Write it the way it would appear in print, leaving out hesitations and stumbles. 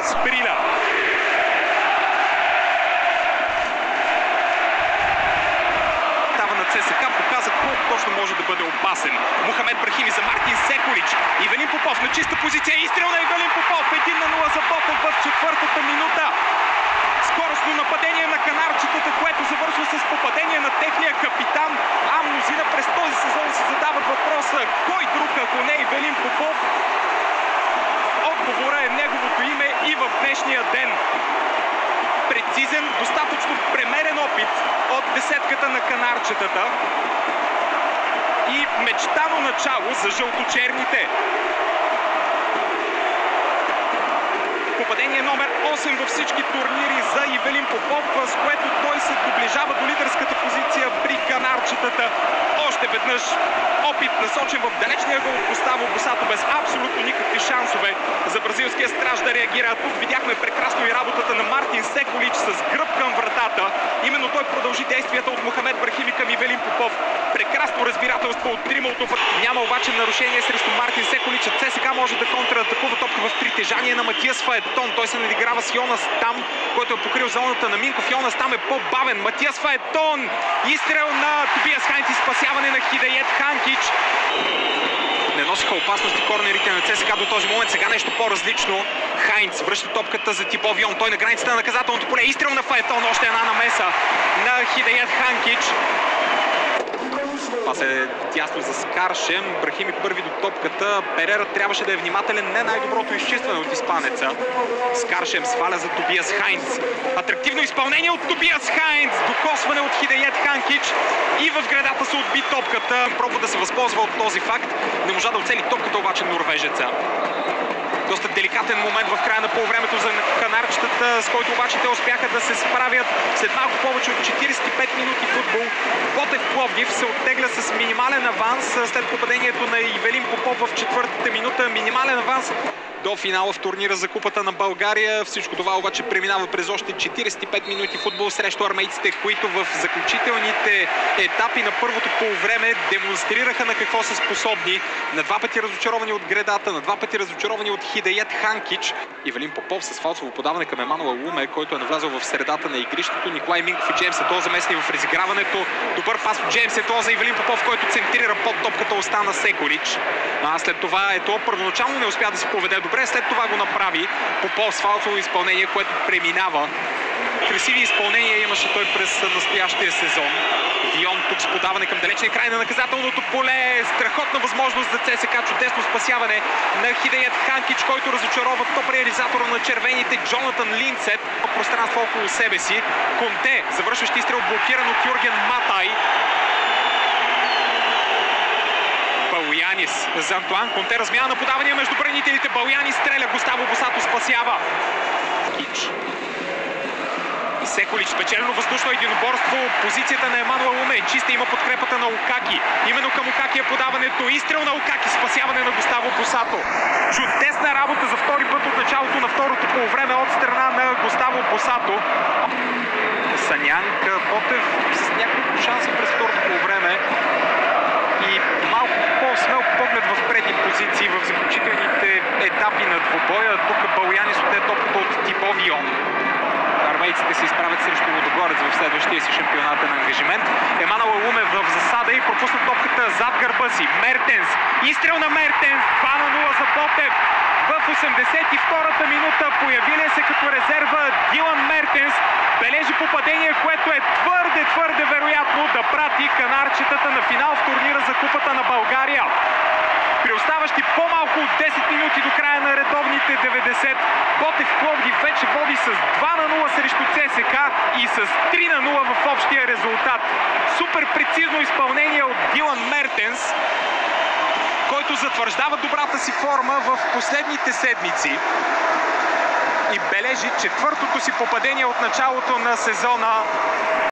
Сприля. На ЦСКА показа колко точно може да бъде опасен. Мохамед Брахими за Мартин Секолич. Ивелин Попов на чиста позиция. Изстрел на Ивелин Попов. 1-0 за Ботев в четвъртата минута. Скоростно нападение на канарчетата, което завършва с попадение на техния капитан. А мнозина през този сезон се задават въпроса: кой друг, ако не Ивелин Попов? Отговора е неговото име и в днешния ден. Прецизен, достатъчно премерен опит от десетката на канарчетата и мечтано начало за жълточерните. Попадение номер 8 във всички турнири за Ивелин Попов, с което той се доближава до лидерската позиция при канарчетата. Още веднъж опит насочен в далечния гол от Густаво Босато без абсолютно никакви шансове за бразилския страж да реагира. Тук видяхме прекрасно и работата на Мартин Секолич с гръб към вратата. Именно той продължи действията от Мохамед Брахими към Ивелин Попов. Прекрасно разбирателство от трималто. Няма обаче нарушение срещу Мартин Секолич. ЦСКА може да контратакува топка в притежание на Матиас Фаетон. Той се надиграва с Йонас Там, който е покрил зоната на Минков. Йонас Там е по-бавен. Матиас Фаетон. Изстрел на Тобиас Хайнц и спасяване на Хидает Ханкич. Не носиха опасности корнерите на ЦСКА до този момент. Сега нещо по-различно. Хайнц връща топката за Типов Йон. Той на границата на наказателното поле. Изстрел на Фаетон. Още една намеса на Хидает Ханкич. Това се тясно за Скаршем. Брахими първи до топката. Перера трябваше да е внимателен. Не най-доброто изчистване от испанеца. Скаршем сваля за Тобиас Хайнц. Атрактивно изпълнение от Тобиас Хайнц. Докосване от Хидает Ханкич. И в гредата се отби топката. Пробва да се възползва от този факт. Не можа да оцели топката обаче норвежеца. Доста деликатен момент в края на полувремето за канарчетата, с който обаче те успяха да се справят. След малко повече от 45 минути футбол, Ботев Пловдив се оттегля с минимален аванс след попадението на Ивелин Попов в четвъртата минута. Минимален аванс до финала в турнира за Купата на България. Всичко това обаче преминава през още 45 минути футбол срещу армейците, които в заключителните етапи на първото полувреме демонстрираха на какво са способни. На два пъти разочаровани от гредата, на два пъти разочаровани от Хидает Ханкич. Ивелин Попов с фалсово подаване към Емануел Луме, който е навлязъл в средата на игрището. Николай Минков и Джеймс Ето заместни в разиграването. Добър пас от Джеймс Ето за Ивелин Попов, който центрира под топката, остана Секолич. А след това Ето първоначално не успя да се поведе добре, след това го направи Попов с фалсово изпълнение, което преминава. Красиви изпълнения имаше той през настоящия сезон. Дион тук с подаване към далечния край на наказателното поле. Страхотна възможност за ЦСКА. Чудесно спасяване на Хидает Ханкич, който разочарова топ реализатора на червените Джонатан Линцет. Пространство около себе си. Конте, завършващи изстрел, блокиран от Юрген Матай. Балуянис за Антуан Конте. Размяна на подавания между бранителите. Балуянис стреля. Густаво Босато спасява. Секолич спечелено въздушно единоборство. Позицията на Емануел Луме е чиста, има подкрепата на Окаки. Именно към Окаки е подаването. Изстрел на Окаки, спасяване на Густаво Босато. Чудесна работа за втори път от началото на второто полувреме от страна на Густаво Босато. Санянк Ботев с няколко шанса през второто полувреме и малко по-смел поглед в предни позиции в заключителните етапи на двубоя. Тук Балуянис отне топката от Типов Йон. Армейците се изправят срещу Лудогорец в следващия си шампионатен ангажимент. Емануел Луме в засада и пропусна топката зад гърба си. Мертенс. Изстрел на Мертенс. 2-0 за Ботев. В 82-та минута появилия се като резерва Дилан Мертенс бележи попадение, което е твърде вероятно да прати канарчетата на финал в турнира за Купата на България. При оставащи по-малко от 10 минути до края на редовните 90, Ботев Пловдив вече води с 2-0 срещу ЦСКА и с 3-0 в общия резултат. Супер прецизно изпълнение от Дилан Мертенс, който затвърждава добрата си форма в последните седмици и бележи четвъртото си попадение от началото на сезона